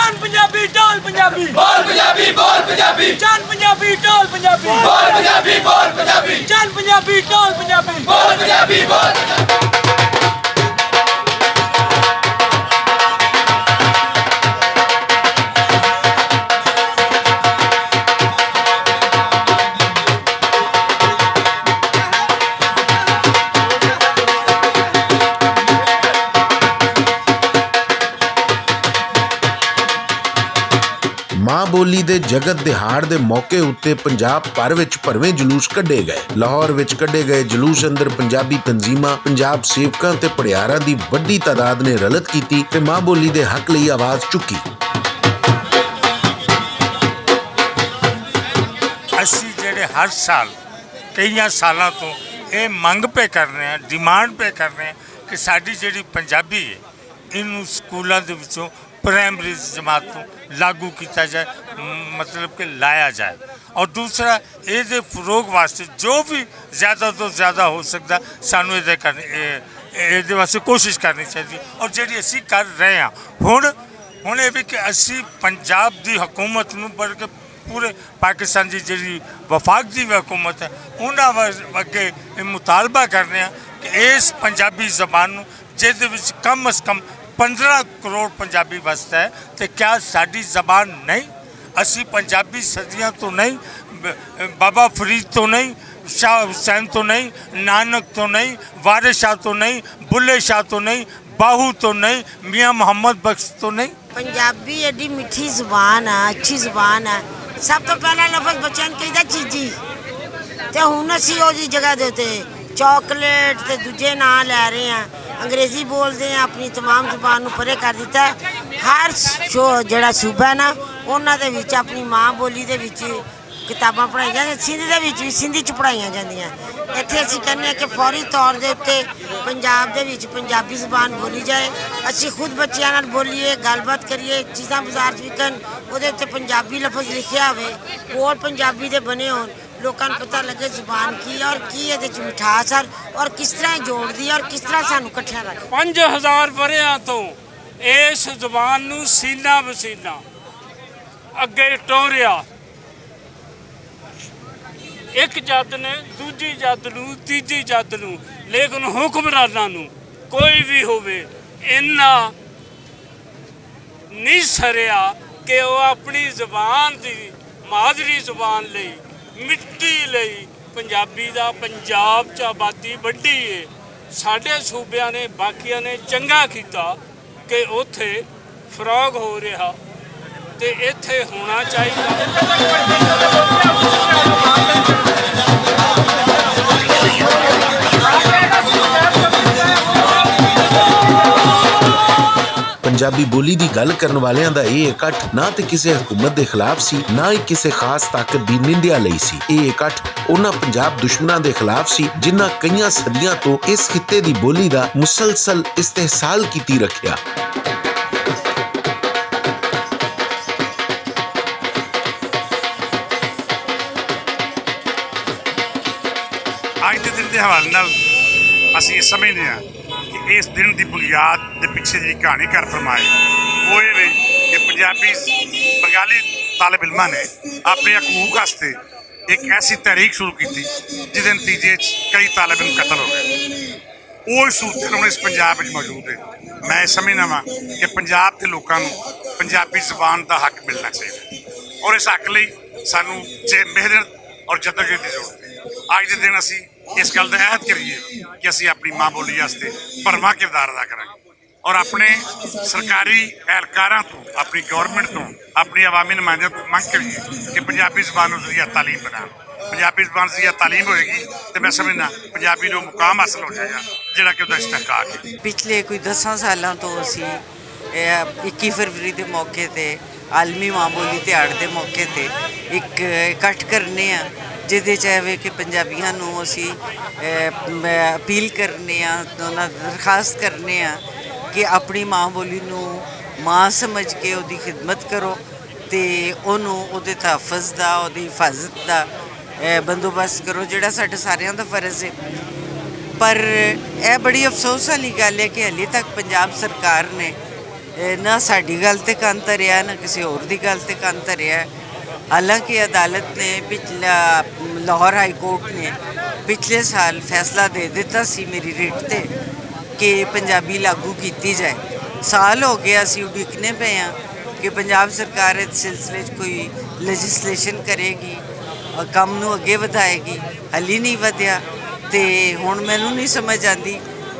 चन पंजाबी ढोल पंजाबी बोल पंजाबी बोल पंजाबी चन पंजाबी ढोल पंजाबी बोल पंजाबी बोल पंजाबी चन पंजाबी ढोल पंजाबी बोल पंजाबी बोल पंजाबी मां बोली दे जगत दिहाड़ दे मौके उत्ते पंजाब भर विच भरवें जलूस कढे गए। लाहौर विच कढे गए जलूस अंदर पंजाबी तंजीमां पंजाब सेवकां ते पड़ियारां दी वड्डी तादाद ने रलत कीती ते मां बोली दे हक लई आवाज़ चुकी। ਅਸੀਂ ਜਿਹੜੇ हर साल कई सालों तो ये मंग पे कर रहे हैं, डिमांड पे कर रहे हैं कि साडी ਜਿਹੜੀ पंजाबी है इनू स्कूलों के विचों प्राइमरी जमात को लागू किया जाए, मतलब कि लाया जाए। और दूसरा ये फरोग वास्ते जो भी ज़्यादा तो ज़्यादा हो सकता सानू ये वास्ते कोशिश करनी चाहिए। और जी असी कर रहे हैं हुण ये भी कि असी पंजाब की हुकूमत नूं बल्कि पूरे पाकिस्तान की जी वफाक की हुकूमत है उन्होंने अगे मुतालबा करने कि इस पंजाबी जबान जिहदे विच कम अज़ कम 15 करोड़ पंजाबी वसता है तो क्या साडी जबान नहीं? असी पंजाबी सदियों तो नहीं, बाबा फरीद तो नहीं, शाह हुसैन तो नहीं, नानक तो नहीं, वारिस शाह तो नहीं, बुल्ले शाह तो नहीं, बाहू तो नहीं, मियाँ मोहम्मद बख्श तो नहीं। पंजाबी एडी मिठी जुबान है, अच्छी जुबान है। सब तो पहला लफज बच्चों कहीदा चीजी तो हुण असी उहदी जगह दे उत्ते चॉकलेट ते दूजे नां लै रहे हैं, अंग्रेज़ी बोलते हैं, अपनी तमाम जुबान नूं परे कर दिता। हर शो जिहड़ा सूबा है ना उन्हां दे विच अपनी माँ बोली दे विच किताबां पढ़ाई जांदियां, सिंध दे विच भी सिंधी च पढ़ाईयां जांदियां। इत्थे असीं कहने कि फौरी तौर दे उत्ते पंजाब दे विच पंजाबी जुबान बोली जाए। असीं खुद बच्चिआं नाल बोलीए, गलबात करिए, चीज़ां बाजार च विकन उहदे उत्ते पंजाबी लफज लिखिआ होवे, बोल पंजाबी दे बने होण, लोगों को पता लगे जुबान की और की ये मिठास और किस तरह जोड़ती और किस तरह सानू कट्ठिया रख। 5000 वरियां तो इस जुबान नू सीना बसीना अगे टोरिया, एक जद ने दूजी जद नू तीजी जद नू, लेकिन हुक्मरानां नू कोई भी होवे इन्ना नहीं सरिया कि वो अपनी जुबान की मादरी जुबान लई मिट्टी लई पंजाबी दा पंजाब च आबादी वड्डी है। साडे सूबिया ने बाकिया ने चंगा किया कि उत्थे फरोग हो रहा ते इत्थे होना चाहिए। पंजाबी बोली की गल करने वालियां दा ये इकट्ठ ना तो किसी हुकूमत के खिलाफ सी, ना ही किसी खास ताकत की निंदिया लई सी। ये इकट्ठ उन्हां पंजाब दुश्मनां दे खिलाफ सी जिन्हां कईयां सदियां तो इस खिते की बोली का मुसलसल इस्तेहसाल कीती रखिया। अज के दिन के हवाले नाल असीं समझते हैं कि इस दिन की बुनियाद के पिछे जी कहानी कर फरमाए वो ये कि पंजाबी बंगाली तालिब इल्मां ने अपने हकूक वास्ते एक ऐसी तहरीक शुरू की जिसके नतीजे कई तालिब इल्म कतल हो गए। वो सूरत हम इस पंजाब में मौजूद है। मैं समझना वा कि पंजाब के लोगों को पंजाबी जबान का हक मिलना चाहिए और इस हक लिए सानू मेहनत और जदोजहद की जरूरत है। अज के दिन असी इस गल का अहद करिए कि असी अपनी माँ बोली वास्ते भरवां किरदार अदा करांगे और अपने सरकारी एहलकारां तो, अपनी गौरमेंट तो, अपनी अवामी नुमाइंदे तो मंग करिए कि पंजाबी जबान को जरिया तालीम बनान। पंजाबी जबान जरिया तालीम होएगी तो मैं समझना पंजाबी को मुकाम हासिल हो जाएगा जिहड़ा कि उसका इस्तेहकाक है। पिछले कोई 10 सालों तो असी 21 फरवरी के मौके पर आलमी माँ बोली तिहाड़ के मौके पर एक इकट्ठ करने जिहदे चाहे कि पंजाबियों नूं असी अपील करने दरखास्त करने कि अपनी माँ बोली नूं माँ समझ के उहदी खिदमत करो तो उहदे तहफ़ुज़ दा उहदी हिफाजत का बंदोबस्त करो जिहड़ा साडे सारियां दा फर्ज है। पर यह बड़ी अफसोस वाली गल है कि हाले तक पंजाब सरकार ने ਨਾ ਸਾਡੀ ਗੱਲ ਤੇ ਕੰਨ ਧਰਿਆ ਨਾ ਕਿਸੇ ਹੋਰ ਦੀ ਗੱਲ ਤੇ ਕੰਨ ਧਰਿਆ। ਹਾਲਾਂਕਿ ਅਦਾਲਤ ਨੇ ਲਾਹੌਰ ਹਾਈ ਕੋਰਟ ਨੇ ਪਿਛਲੇ ਸਾਲ ਫੈਸਲਾ ਦੇ ਦਿੱਤਾ ਸੀ ਮੇਰੀ ਰਿਟ ਤੇ ਕਿ ਪੰਜਾਬੀ ਲਾਗੂ ਕੀਤੀ ਜਾਏ। ਸਾਲ ਹੋ ਗਿਆ ਅਸੀਂ ਉਡੀਕਨੇ ਪਏ ਹਾਂ ਕਿ ਪੰਜਾਬ ਸਰਕਾਰ ਇਸ ਸਿਲਸਿਲੇ 'ਚ ਕੋਈ ਲੈਜਿਸਲੇਸ਼ਨ ਕਰੇਗੀ ਔਰ ਕੰਮ ਨੂੰ ਅੱਗੇ ਵਧਾਏਗੀ। ਹਾਲੇ ਨਹੀਂ ਵਧਿਆ ਤੇ ਹੁਣ ਮੈਨੂੰ ਨਹੀਂ ਸਮਝ ਆਉਂਦੀ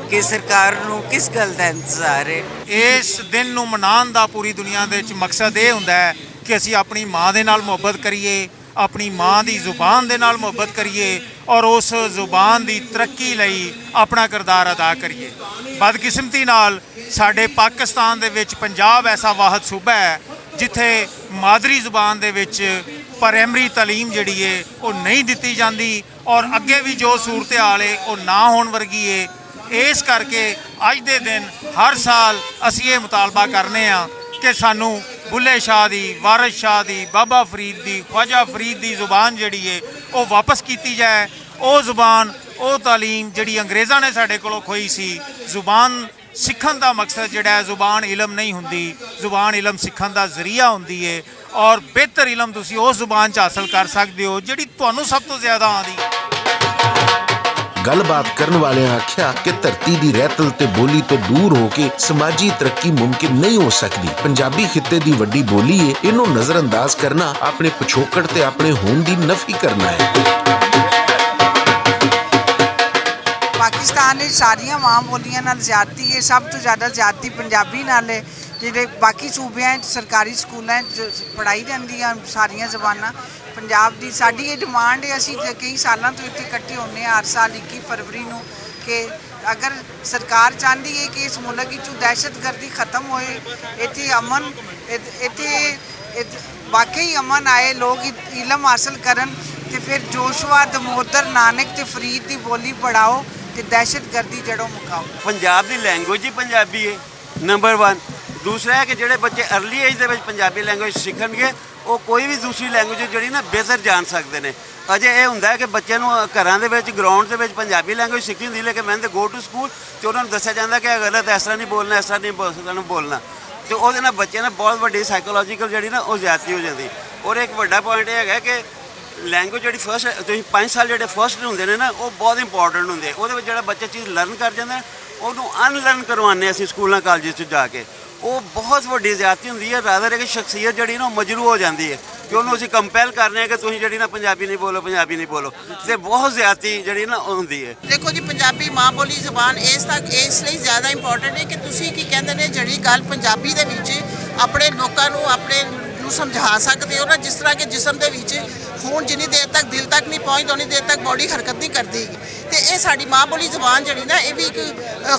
ਕਿ ਸਰਕਾਰ ਨੂੰ ਕਿਸ ਗੱਲ ਦਾ ਇੰਤਜ਼ਾਰ ਹੈ। ਇਸ ਦਿਨ ਨੂੰ ਮਨਾਉਣ ਦਾ ਪੂਰੀ ਦੁਨੀਆ ਦੇ ਵਿੱਚ ਮਕਸਦ ਇਹ ਹੁੰਦਾ ਹੈ ਕਿ ਅਸੀਂ ਆਪਣੀ ਮਾਂ ਦੇ ਨਾਲ ਮੁਹੱਬਤ ਕਰੀਏ, ਆਪਣੀ ਮਾਂ ਦੀ ਜ਼ੁਬਾਨ ਦੇ ਨਾਲ ਮੁਹੱਬਤ ਕਰੀਏ ਔਰ ਉਸ ਜ਼ੁਬਾਨ ਦੀ ਤਰੱਕੀ ਲਈ ਆਪਣਾ ਕਿਰਦਾਰ ਅਦਾ ਕਰੀਏ। ਬਦਕਿਸਮਤੀ ਨਾਲ ਸਾਡੇ ਪਾਕਿਸਤਾਨ ਦੇ ਵਿੱਚ ਪੰਜਾਬ ਐਸਾ ਵਾਹਦ ਸੂਬਾ ਹੈ ਜਿੱਥੇ ਮਾਦਰੀ ਜ਼ੁਬਾਨ ਦੇ ਵਿੱਚ ਪ੍ਰਾਇਮਰੀ ਤਾਲੀਮ ਜਿਹੜੀ ਹੈ ਉਹ ਨਹੀਂ ਦਿੱਤੀ ਜਾਂਦੀ ਔਰ ਅੱਗੇ ਵੀ ਜੋ ਸੂਰਤ ਹਾਲ ਹੈ ਉਹ ਨਾ ਹੋਣ ਵਰਗੀ ਹੈ। ਇਸ ਕਰਕੇ ਅੱਜ ਦੇ ਦਿਨ ਹਰ ਸਾਲ ਅਸੀਂ ਇਹ ਮੁਤਾਲਬਾ ਕਰਨੇ ਆ ਕਿ ਸਾਨੂੰ ਬੁੱਲੇ ਸ਼ਾਹ ਦੀ, ਵਾਰਿਸ ਸ਼ਾਹ ਦੀ, ਬਾਬਾ ਫਰੀਦ ਦੀ, ਖਵਾਜਾ ਫਰੀਦ ਦੀ ਜ਼ੁਬਾਨ ਜਿਹੜੀ ਹੈ ਉਹ ਵਾਪਸ ਕੀਤੀ ਜਾਏ। ਉਹ ਜ਼ੁਬਾਨ, ਉਹ ਤਾਲੀਮ ਜਿਹੜੀ ਅੰਗਰੇਜ਼ਾਂ ਨੇ ਸਾਡੇ ਕੋਲੋਂ ਖੋਈ ਸੀ। ਜ਼ੁਬਾਨ ਸਿੱਖਣ ਦਾ ਮਕਸਦ ਜਿਹੜਾ ਹੈ, ਜ਼ੁਬਾਨ ਇਲਮ ਨਹੀਂ ਹੁੰਦੀ, ਜ਼ੁਬਾਨ ਇਲਮ ਸਿੱਖਣ ਦਾ ਜ਼ਰੀਆ ਹੁੰਦੀ ਹੈ ਔਰ ਬਿਹਤਰ ਇਲਮ ਤੁਸੀਂ ਉਸ ਜ਼ੁਬਾਨ 'ਚ ਹਾਸਲ ਕਰ ਸਕਦੇ ਹੋ ਜਿਹੜੀ ਤੁਹਾਨੂੰ ਸਭ ਤੋਂ ਜ਼ਿਆਦਾ ਆਉਂਦੀ। ਗੱਲਬਾਤ ਕਰਨ ਵਾਲਿਆਂ ਆਖਿਆ ਕਿ ਧਰਤੀ ਦੀ ਰਹਿਤਲ ਤੇ ਬੋਲੀ ਤੋਂ ਦੂਰ ਹੋ ਕੇ ਸਮਾਜੀ ਤਰੱਕੀ ਮੁਮਕਿਨ ਨਹੀਂ ਹੋ ਸਕਦੀ। ਪੰਜਾਬੀ ਖਿੱਤੇ ਦੀ ਵੱਡੀ ਬੋਲੀ ਹੈ, ਇਹਨੂੰ ਨਜ਼ਰਅੰਦਾਜ਼ ਕਰਨਾ ਆਪਣੇ ਪਿਛੋਕੜ ਤੇ ਆਪਣੇ ਹੋਣ ਦੀ ਨਫੀ ਕਰਨਾ ਹੈ। ਪਾਕਿਸਤਾਨ ਵਿੱਚ ਸਾਰੀਆਂ ਮਾਂ ਬੋਲੀਆਂ ਨਾਲ ਜ਼ਿਆਦਤੀ ਹੈ। ਸਭ ਤੋਂ ਜ਼ਿਆਦਾ ਜ਼ਿਆਦਤੀ ਪੰਜਾਬੀ ਨਾਲ ਹੈ। ਜਿਹੜੇ ਬਾਕੀ ਸੂਬਿਆਂ 'ਚ ਸਰਕਾਰੀ ਸਕੂਲਾਂ 'ਚ ਪੜ੍ਹਾਈ ਜਾਂਦੀਆਂ ਸਾਰੀਆਂ ਜ਼ਬਾਨਾਂ, ਪੰਜਾਬ ਦੀ ਸਾਡੀ ਇਹ ਡਿਮਾਂਡ ਹੈ। ਅਸੀਂ ਕਈ ਸਾਲਾਂ ਤੋਂ ਇੱਥੇ ਇਕੱਠੇ ਹੁੰਦੇ ਹਾਂ ਹਰ ਸਾਲ 21 ਫਰਵਰੀ ਨੂੰ ਕਿ ਅਗਰ ਸਰਕਾਰ ਚਾਹੁੰਦੀ ਹੈ ਕਿ ਇਸ ਮੁਲਕ ਵਿੱਚੋਂ ਦਹਿਸ਼ਤਗਰਦੀ ਖਤਮ ਹੋਏ, ਇੱਥੇ ਅਮਨ, ਇੱਥੇ ਵਾਕਈ ਅਮਨ ਆਏ, ਲੋਕ ਇਲਮ ਹਾਸਲ ਕਰਨ ਤੇ ਫਿਰ ਜੋਸ਼ਵਾ, ਦਮੋਦਰ, ਨਾਨਕ ਤੇ ਫਰੀਦ ਦੀ ਬੋਲੀ ਪੜ੍ਹਾਓ ਤੇ ਦਹਿਸ਼ਤਗਰਦੀ ਜੜੋਂ ਮੁਕਾਓ। ਪੰਜਾਬ ਦੀ ਲੈਂਗੁਏਜ ਹੀ ਪੰਜਾਬੀ ਹੈ ਨੰਬਰ 1। ਦੂਸਰਾ ਹੈ ਕਿ ਜਿਹੜੇ ਬੱਚੇ ਅਰਲੀ ਏਜ ਦੇ ਵਿੱਚ ਪੰਜਾਬੀ ਲੈਂਗੁਏਜ ਸਿੱਖਣਗੇ ਉਹ ਕੋਈ ਵੀ ਦੂਸਰੀ ਲੈਂਗੁਏਜ ਜਿਹੜੀ ਨਾ ਬਿਹਤਰ ਜਾਣ ਸਕਦੇ ਨੇ। ਅਜੇ ਇਹ ਹੁੰਦਾ ਹੈ ਕਿ ਬੱਚਿਆਂ ਨੂੰ ਘਰਾਂ ਦੇ ਵਿੱਚ, ਗਰਾਊਂਡ ਦੇ ਵਿੱਚ ਪੰਜਾਬੀ ਲੈਂਗੁਏਜ ਸਿੱਖੀ ਹੁੰਦੀ, ਲੇਕਿਨ ਮੈਂ ਗੋ ਟੂ ਸਕੂਲ ਅਤੇ ਉਹਨਾਂ ਨੂੰ ਦੱਸਿਆ ਜਾਂਦਾ ਕਿ ਇਹ ਗਲਤ, ਇਸ ਤਰ੍ਹਾਂ ਨਹੀਂ ਬੋਲਣਾ, ਇਸ ਤਰ੍ਹਾਂ ਨਹੀਂ ਬੋਲਣਾ ਅਤੇ ਉਹਦੇ ਨਾਲ ਬੱਚਿਆਂ ਨਾਲ ਬਹੁਤ ਵੱਡੀ ਸਾਈਕੋਲੋਜੀਕਲ ਜਿਹੜੀ ਨਾ ਉਹ ਜ਼ਿਆਦਤੀ ਹੋ ਜਾਂਦੀ। ਔਰ ਇੱਕ ਵੱਡਾ ਪੁਆਇੰਟ ਇਹ ਹੈਗਾ ਕਿ ਲੈਂਗੁਏਜ ਜਿਹੜੀ ਫਸਟ, ਤੁਸੀਂ 5 ਸਾਲ ਜਿਹੜੇ ਫਸਟ ਹੁੰਦੇ ਨੇ ਨਾ ਉਹ ਬਹੁਤ ਇੰਪੋਰਟੈਂਟ ਹੁੰਦੇ। ਉਹਦੇ ਵਿੱਚ ਜਿਹੜਾ ਬੱਚਾ ਚੀਜ਼ ਲਰਨ ਕਰ ਜਾਂਦਾ ਉਹਨੂੰ ਅਨਲਰਨ ਕਰਵਾਉਂਦੇ ਅਸੀਂ ਸਕੂਲਾਂ ਕਾਲਜਾਂ 'ਚ ਜਾ ਕੇ। ਉਹ ਬਹੁਤ ਵੱਡੀ ਜ਼ਿਆਦਤੀ ਹੁੰਦੀ ਹੈ। ਰਾਦਰ ਹੈ ਕਿ ਸ਼ਖਸੀਅਤ ਜਿਹੜੀ ਨਾ ਉਹ ਮਜਰੂ ਹੋ ਜਾਂਦੀ ਹੈ ਕਿ ਉਹਨੂੰ ਅਸੀਂ ਕੰਪੈਲ ਕਰਨੇ ਆ ਕਿ ਤੁਸੀਂ ਜਿਹੜੀ ਨਾ ਪੰਜਾਬੀ ਨਹੀਂ ਬੋਲੋ, ਪੰਜਾਬੀ ਨਹੀਂ ਬੋਲੋ, ਅਤੇ ਬਹੁਤ ਜ਼ਿਆਦਤੀ ਜਿਹੜੀ ਨਾ ਉਹ ਹੁੰਦੀ ਹੈ। ਦੇਖੋ ਜੀ, ਪੰਜਾਬੀ ਮਾਂ ਬੋਲੀ ਜ਼ਬਾਨ ਇਸ ਲਈ ਜ਼ਿਆਦਾ ਇੰਪੋਰਟੈਂਟ ਹੈ ਕਿ ਤੁਸੀਂ ਕੀ ਕਹਿੰਦੇ ਨੇ ਜਿਹੜੀ ਗੱਲ ਪੰਜਾਬੀ ਦੇ ਵਿੱਚ ਆਪਣੇ ਲੋਕਾਂ ਨੂੰ, ਆਪਣੇ ਨੂੰ ਸਮਝਾ ਸਕਦੇ ਹੋ ਨਾ। ਜਿਸ ਤਰ੍ਹਾਂ ਕਿ ਜਿਸਮ ਦੇ ਵਿੱਚ ਖੂਨ ਜਿੰਨੀ ਦੇਰ ਤੱਕ ਦਿਲ ਤੱਕ ਨਹੀਂ ਪਹੁੰਚਦਾ ਉਨੀ ਦੇਰ ਤੱਕ ਬੋਡੀ ਹਰਕਤ ਨਹੀਂ ਕਰਦੀ। ਤੇ ਇਹ ਸਾਡੀ ਮਾਂ ਬੋਲੀ ਜ਼ਬਾਨ ਜਿਹੜੀ ਨਾ ਇਹ ਵੀ ਇੱਕ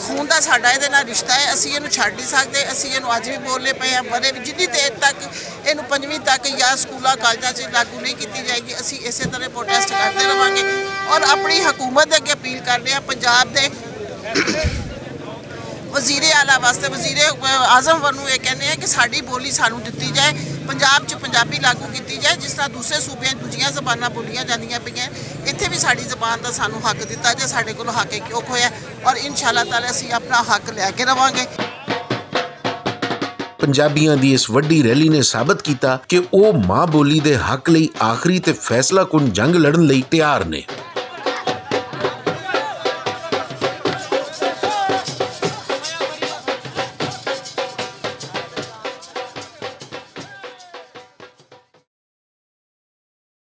ਖੂਨ ਦਾ ਸਾਡਾ ਇਹਦੇ ਨਾਲ ਰਿਸ਼ਤਾ ਹੈ। ਅਸੀਂ ਇਹਨੂੰ ਛੱਡ ਨਹੀਂ ਸਕਦੇ। ਅਸੀਂ ਇਹਨੂੰ ਅੱਜ ਵੀ ਬੋਲਦੇ ਪਏ ਹਾਂ, ਬੜੇ ਜਿੰਨੀ ਦੇਰ ਤੱਕ ਇਹਨੂੰ 5ਵੀਂ ਤੱਕ ਜਾਂ ਸਕੂਲਾਂ ਕਾਲਜਾਂ 'ਚ ਲਾਗੂ ਨਹੀਂ ਕੀਤੀ ਜਾਏਗੀ ਅਸੀਂ ਇਸੇ ਤਰ੍ਹਾਂ ਪ੍ਰੋਟੈਸਟ ਕਰਦੇ ਰਹਾਂਗੇ ਔਰ ਆਪਣੀ ਹਕੂਮਤ ਦੇ ਅੱਗੇ ਅਪੀਲ ਕਰਦੇ ਹਾਂ, ਪੰਜਾਬ ਦੇ ਵਜ਼ੀਰੇ ਆਲਾ ਵਾਸਤੇ, ਵਜ਼ੀਰੇ ਆਜ਼ਮ ਨੂੰ ਇਹ ਕਹਿੰਦੇ ਆ ਕਿ ਸਾਡੀ ਬੋਲੀ ਸਾਨੂੰ ਦਿੱਤੀ ਜਾਏ, ਪੰਜਾਬ 'ਚ ਪੰਜਾਬੀ ਲਾਗੂ ਕੀਤੀ ਜਾਏ। ਜਿਸ ਤਰ੍ਹਾਂ ਦੂਸਰੇ ਸੂਬਿਆਂ ਦੂਜੀਆਂ ਜ਼ਬਾਨਾਂ ਬੋਲੀਆਂ ਜਾਂਦੀਆਂ ਪਈਆਂ, ਇੱਥੇ ਵੀ ਸਾਡੀ ਜ਼ਬਾਨ ਦਾ ਸਾਨੂੰ ਹੱਕ ਦਿੱਤਾ ਜਾਏ। ਸਾਡੇ ਕੋਲ ਹੱਕ ਕਿਉਂ ਹੋਇਆ ਔਰ ਇਨਸ਼ਾਅੱਲਾ ਤਾਲਾ ਅਸੀਂ ਆਪਣਾ ਹੱਕ ਲੈ ਕੇ ਰਵਾਂਗੇ। ਪੰਜਾਬੀਆਂ ਦੀ ਇਸ ਵੱਡੀ ਰੈਲੀ ਨੇ ਸਾਬਤ ਕੀਤਾ ਕਿ ਉਹ ਮਾਂ ਬੋਲੀ ਦੇ ਹੱਕ ਲਈ ਆਖਰੀ ਤੇ ਫੈਸਲਾਕੁਨ ਜੰਗ ਲੜਨ ਲਈ ਤਿਆਰ ਨੇ।